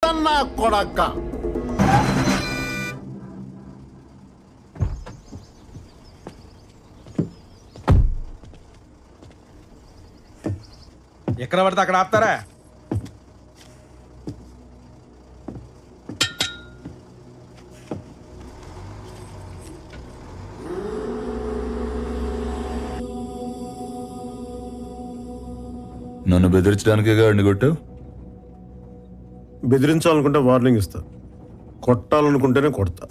చెప్తాను నా కొడక్క. ఎక్కడ పడితే అక్కడ ఆపుతారా? నన్ను బెదిరించడానికే గాడిని కొట్టావు? బెదిరించాలనుకుంటే వార్నింగ్ ఇస్తా, కొట్టాలనుకుంటేనే కొడతా.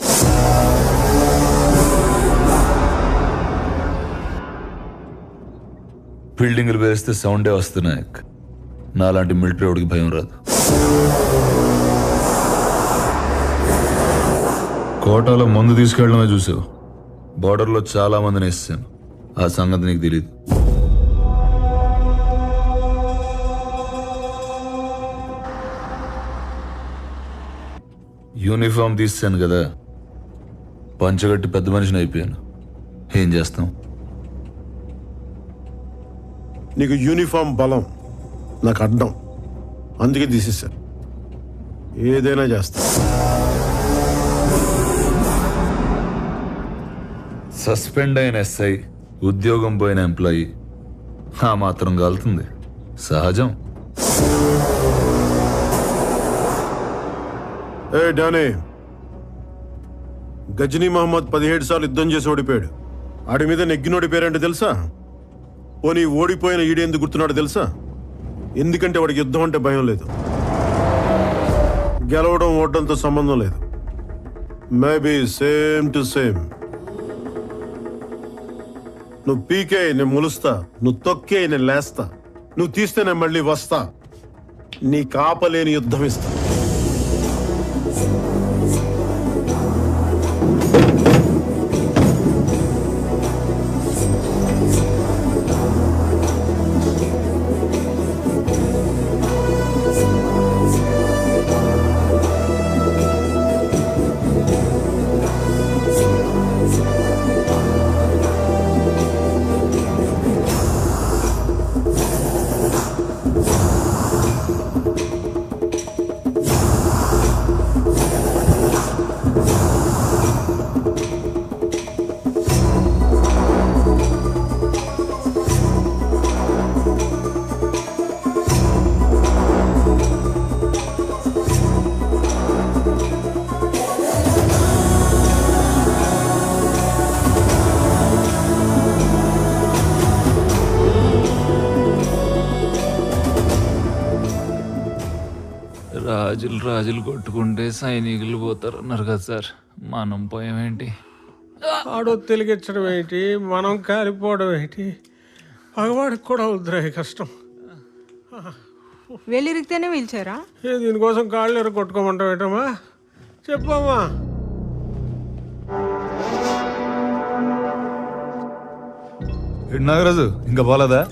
బిల్డింగ్లు వేస్తే సౌండే వస్తున్నాయి. నాలాంటి మిలిటరీ వాడికి భయం రాదు. కోటాలో మందు తీసుకెళ్ళడమే చూసావు. బార్డర్లో చాలా మందిని వేసాను. ఆ సంగతి నీకు తెలియదు. యూనిఫామ్ తీసాను కదా, పంచగట్టి పెద్ద మనిషిని అయిపోయాను. ఏం చేస్తాం? నీకు యూనిఫామ్ బలం, నాకు అడ్డం. అందుకే తీసేసా. ఏదైనా చేస్తా. సస్పెండ్ అయిన ఎస్ఐ, ఉద్యోగం పోయిన ఎంప్లాయీ ఆ మాత్రం కాలుతుంది, సహజం. ఏ డానీ, గజనీ మహమ్మద్ 17 సార్లు యుద్ధం చేసి ఓడిపోయాడు. ఆడి మీద నెగ్గినోడి పేరేంటో తెలుసా? పోనీ ఓడిపోయిన ఈడేందుకు గుర్తున్నాడు తెలుసా? ఎందుకంటే వాడికి యుద్ధం అంటే భయం లేదు. గెలవడం ఓడడంతో సంబంధం లేదు. Maybe same to same. నువ్వు పీకే నేను ములుస్తా, నువ్వు తొక్కే నేను లేస్తా, నువ్వు తీస్తే నేను మళ్ళీ వస్తా. నీ కాపలేని యుద్ధం ఇస్తా. రాజులు కొట్టుకుంటే సైనికులు పోతారు అన్నారు కదా సార్, మనం పోయామేంటి? ఆడో తెలిగించడం ఏంటి, మనం కాలిపోవడం ఏంటి? పగవాడికి కూడా వద్దురాయి కష్టం. వెళ్ళిరిగితేనే పిలిచారా? దీనికోసం కాళ్ళు ఎర కొట్టుకోమంటావు ఏంటమ్మా? చెప్పమ్మా. నాగరాజు ఇంకా పోలేదా?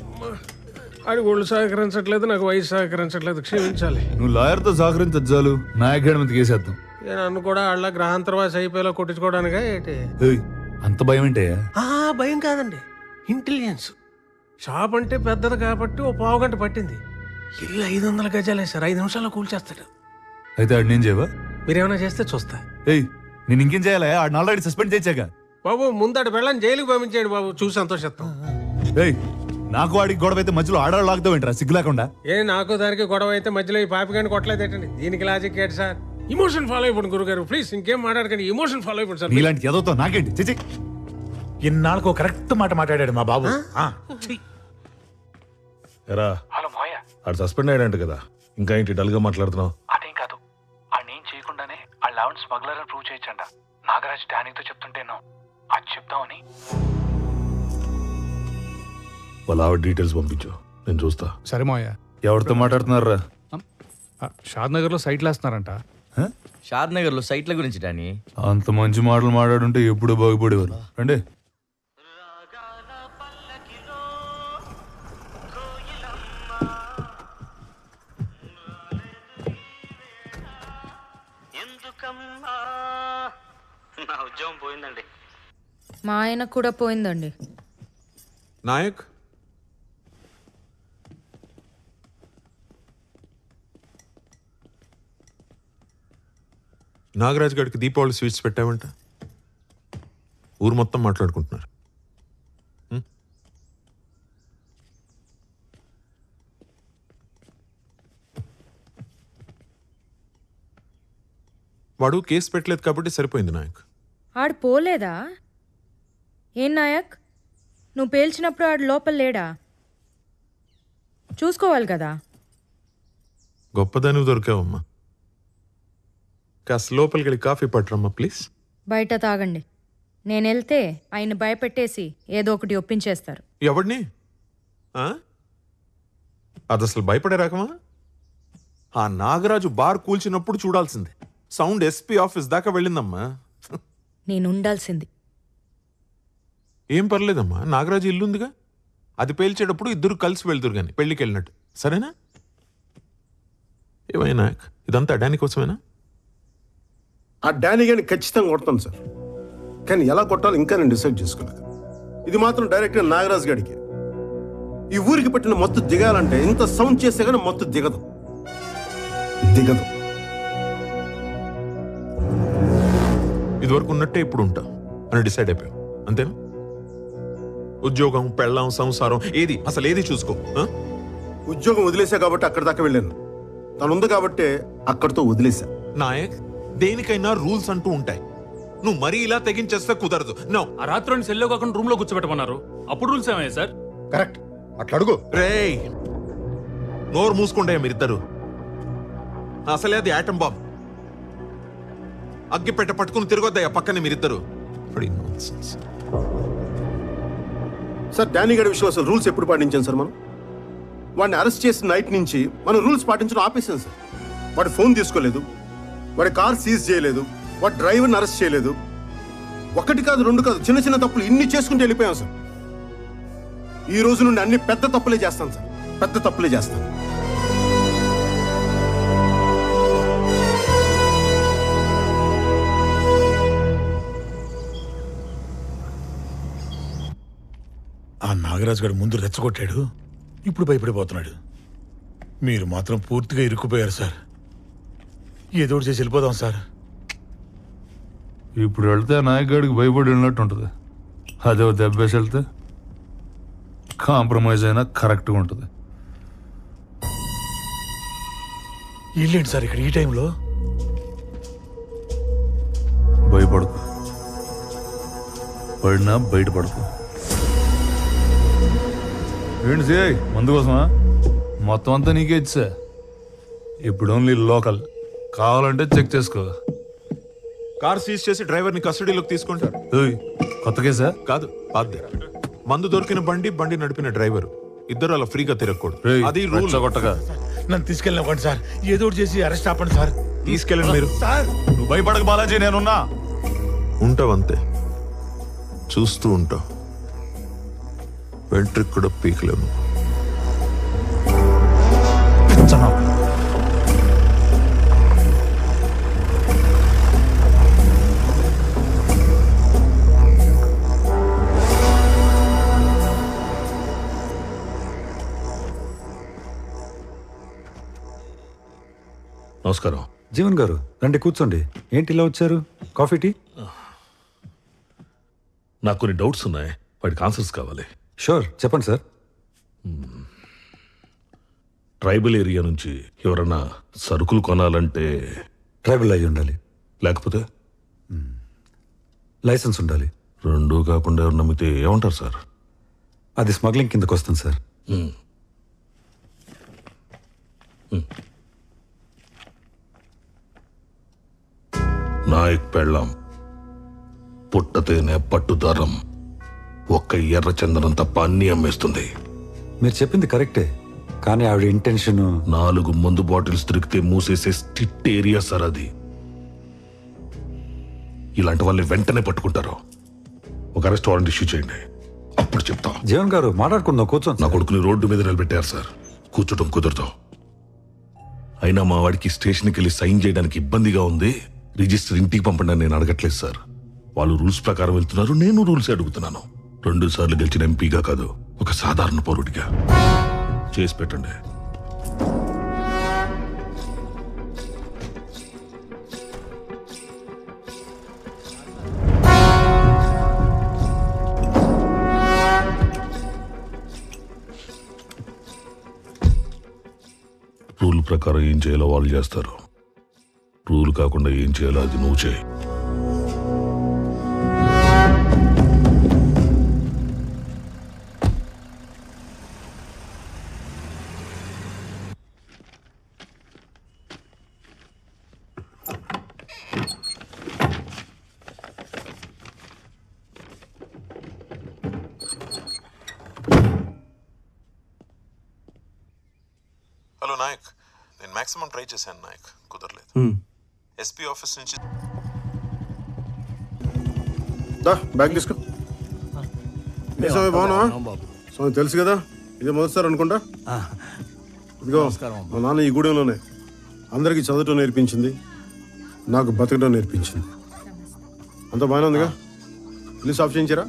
ఆడి ఒళ్ళు సహకరించట్లేదు, నాకు వయసు సహకరించట్లేదు, క్షమించాలి. నువ్వు లాయర్తో సహకరించచ్చాలు, నా అకాడమీ కేసేద్దాం. నన్ను కూడా వాళ్ళ గ్రహాంతరవాసి అయిపోయేలా కొట్టించుకోవడానికా ఏంటి? అంత భయం ఏంటే? భయం కాదండి, ఇంటెలిజెన్స్. షాప్ అంటే పెద్దది కాబట్టి ఓ పావు గంట పట్టింది. ఇల్లు 500 గజాలే సార్, 5 నిమిషాల్లో కూల్చేస్తాడు. అయితే ఆడు నేను చేయవా? మీరేమైనా చేస్తే చూస్తా. నేను ఇంకేం చేయాలా? ఆడిని ఆల్రెడీ సస్పెండ్ చేశాక. బాబు ముందడు వెళ్ళని జైలుకి పంపించేయండి బాబు, చూసి సంతోషిస్తాం. నాకు వాడికి గొడవ అయితే మధ్యలో ఆడవాళ్ళు లాగుతావు ఏంట్రా సిగ్గు లేకుండా? నాకు దానికి గొడవ అయితే మధ్యలో ఈ పాపిగాని కొట్టలేదేటండి. దీనికి లాజిక్ ఏంటి సార్? ఇమోషన్ ఫాలో అయిపోండి గురుగారు, ప్లీజ్. ఇంకేం మాట్లాడకండి, ఇమోషన్ ఫాలో అయిపోండి సార్. ఇలాంటి ఏదోతో నాకేంటి చిచి. ఇన్నాళ్ళకు కరెక్ట్ మాట మాట్లాడాడు మా బాబు. ఎరా, హలో మోయ, ఆడు సస్పెండ్ అయ్యాడంట కదా, ఇంకా ఏంటి డల్ గా మాట్లాడుతున్నావు? అదేం కాదు, ఆడేం చేయకుండానే ఆ లెవెన్ స్మగ్లర్ అని ప్రూవ్ చేయొచ్చంట. నాగరాజ్ డానీతో చెప్తుంటేనో అది చెప్తామని. వాళ్ళ ఆవిడ డీటెయిల్స్ పంపించు, నేను చూస్తా. సరే మోయ. ఎవరితో మాట్లాడుతున్నారా? షాద్ నగర్ లో సైట్లు వేస్తున్నారంట. షాద్ నగర్ లో సైట్ల గురించి డానీ. అంత మంచి మాటలు మాట్లాడుంటే ఎప్పుడు బాగుపడేవారు. అంటే నా ఉద్యోగం పోయిందండి. మా ఆయన కూడా పోయిందండి. నాయక్, నాగరాజ్ గారికి దీపావళి స్వీట్స్ పెట్టావంట. ఊరు మొత్తం మాట్లాడుకుంటున్నారు. వాడు కేసు పెట్టలేదు కాబట్టి సరిపోయింది నాయక్. ఆడు పోలేదా? ఏం నాయక్, నువ్వు పేల్చినప్పుడు ఆడు లోపల లేడా? చూసుకోవాలి కదా. గొప్పదాని దొరికావమ్మా. కాస్త లోపలికి వెళ్ళి కాఫీ పట్టరమ్మా ప్లీజ్. బయట తాగండి. నేను వెళ్తే ఆయన భయపెట్టేసి ఏదో ఒకటి ఒప్పించేస్తారు. ఎవడిని? అది అసలు భయపడే రకమా? ఆ నాగరాజు బార్ కూల్చినప్పుడు చూడాల్సిందే. సౌండ్ ఎస్పీ ఆఫీస్ దాకా వెళ్ళిందమ్మా. నేను ఉండాల్సింది. ఏం పర్లేదమ్మా, నాగరాజు ఇల్లుందిగా. అది పేల్చేటప్పుడు ఇద్దరు కలిసి వెళ్తురు కానీ పెళ్లికి వెళ్ళినట్టు. సరేనా? ఏమైనా ఇదంతా డానీ కోసమేనా? ఆ డానీ గాని ఖచ్చితంగా కొడతాను సార్, కానీ ఎలా కొట్టాలో ఇంకా నేను డిసైడ్ చేసుకోలేదు. ఇది మాత్రం డైరెక్ట్గా నాగరాజ్ గారికి. ఈ ఊరికి పెట్టిన మొత్తం దిగాలంటే ఇంత సౌండ్ చేస్తే కానీ మొత్తం దిగదు. ఇదివరకు ఉన్నట్టే ఇప్పుడు ఉంటా అని డిసైడ్ అయిపోయాం, అంతేనా? ఉద్యోగం, పెళ్ళాం, సంసారం ఏది అసలు ఏది చూసుకో. ఉద్యోగం వదిలేసా కాబట్టి అక్కడి దాకా వెళ్ళాను. తను ఉంది కాబట్టి అక్కడితో వదిలేసా. నాయక్, దేనికైనా రూల్స్ అంటూ ఉంటాయి. నువ్వు మరీ ఇలా తెగించేస్తే కుదరదు. నో. ఆ రాత్రి సెల్లో కాకుండా రూమ్ లో కూర్చోబెట్టమన్నారు. అప్పుడు రూల్స్ ఏమయ్యా సార్? కరెక్ట్, అట్లా అడుగు. రేయ్, నోరు మూసుకుంటాయా మీరిద్దరు? అసలే అది ఆటం బాంబ్. అగ్గిపెట్ట పట్టుకుని తిరగొద్దయ్యా పక్కనే మీరిద్దరు. సార్, డానీ గారి విషయంలో అసలు రూల్స్ ఎప్పుడు పాటించాం సార్? మనం వాడిని అరెస్ట్ చేసిన నైట్ నుంచి మనం రూల్స్ పాటించడం ఆపేసాం సార్. వాడి ఫోన్ తీసుకోలేదు, వాడి కార్ సీజ్ చేయలేదు, వాడి డ్రైవర్ని అరెస్ట్ చేయలేదు. ఒకటి కాదు, రెండు కాదు, చిన్న చిన్న తప్పులు ఇన్ని చేసుకుంటూ వెళ్ళిపోయాం సార్. ఈ రోజు నుండి అన్ని పెద్ద తప్పులే చేస్తాను సార్, పెద్ద తప్పులే చేస్తాను. ఆ నాగరాజు గారు ముందు రెచ్చగొట్టాడు, ఇప్పుడు భయపడిపోతున్నాడు. మీరు మాత్రం పూర్తిగా ఇరుక్కుపోయారు సార్. ఏదో ఒకటి చేసి వెళ్ళిపోదాం సార్. ఇప్పుడు వెళ్తే నాయకుడికి భయపడి వెళ్ళినట్టు ఉంటుంది. అదే దెబ్బేసి వెళ్తే కాంప్రమైజ్ అయినా కరెక్ట్గా ఉంటుంది. ఇల్లేంటి సార్ ఇక్కడ ఈ టైంలో? భయపడకు, పడినా బయటపడకు. ఏంటి సిఐ, మందు కోసమా? మొత్తం అంతా నీకే ఇచ్చా. ఇప్పుడు ఓన్లీ లోకల్, కావాలంటే చెక్ చేసుకో. కార్ సీజ్ చేసి డ్రైవర్ని కస్టడీలోకి తీసుకుంటారు. కొత్త కేసా? కాదు, పాతదే. మందు దొరికిన బండి నడిపిన డ్రైవర్ ఇద్దరు అలా ఫ్రీగా తిరగకూడదు. అది రూల్. కొట్టగా నన్ను తీసుకెళ్ళినవ్వండి సార్, ఏదో ఒకటి చేసి అరెస్ట్ ఆపండి సార్. తీసుకెళ్ళండి మీరు. సార్, నువ్వు భయపడక బాలాజీ, నేనున్నా. ఉంటావంతే, చూస్తూ ఉంటావు. వెంట్రికి కూడా పీకలేము. నమస్కారం. జీవన్ గారు రండి, కూర్చోండి. ఏంటి ఇలా వచ్చారు? Coffee, tea? నాకు కొన్ని డౌట్స్ ఉన్నాయి, వాటికి ఆన్సర్స్ కావాలి. షూర్, చెప్పండి సార్. ట్రైబల్ ఏరియా నుంచి ఎవరన్నా సరుకులు కొనాలంటే ట్రైబల్ అయి ఉండాలి, లేకపోతే లైసెన్స్ ఉండాలి. రెండూ కాకుండా ఎవరు నమ్మితే ఏమంటారు సార్? అది స్మగ్లింగ్ కిందకు వస్తుంది సార్. నాయక్ పెళ్ళాం పుట్టతేనే పట్టుదారం ఒక్క ఎర్ర చందనం తప్ప అన్ని అమ్మేస్తుంది. మీరు చెప్పింది కరెక్టే, కానీ ఆవిడ ఇంటెన్షన్ 4 మందు బాటిల్స్ దొరికితే మూసేసే స్ట్రిక్ట్ ఏరియా సార్ అది. ఇలాంటి వాళ్ళని వెంటనే పట్టుకుంటారు. ఒక అరెస్ట్ వారెంట్ ఇష్యూ చేయండి, అప్పుడు చెప్తా. జీవన్ గారు మాట్లాడుకుందాం, కూర్చోండి. నా కొడుకుని రోడ్డు మీద నిలబెట్టారు సార్, కూర్చోటం కుదరదు. అయినా మా వాడికి స్టేషన్కి వెళ్ళి సైన్ చేయడానికి ఇబ్బందిగా ఉంది. రిజిస్టర్ ఇంటికి పంపండి నేను అడగట్లేదు సార్. వాళ్ళు రూల్స్ ప్రకారం వెళ్తున్నారు, నేను రూల్స్ అడుగుతున్నాను. 2 సార్లు గెలిచిన ఎంపీగా కాదు, ఒక సాధారణ పౌరుడిగా చేసి పెట్టండి. ప్రకారం ఏం చేయాలో వాళ్ళు చేస్తారు. రూల్ కాకుండా ఏం చేయాలో అది నువ్వు చేయి. హలో నాయక్, నేను మాక్సిమం ట్రై చేశాను నాయక్, కుదరలేదు. ఎస్పీ ఆఫీస్ నుంచి బ్యాగ్ తీసుకో. స్వామి బాగున్నావా? స్వామి తెలుసు కదా, ఇదే మొదటిసారి అనుకుంటా. ఇదిగో మా నాన్న ఈ గూడెంలోనే అందరికీ చదవటం నేర్పించింది, నాకు బతకడం నేర్పించింది. అంతా బాగానే ఉందిగా? ఇల్లు సాఫ్ చేయించారా?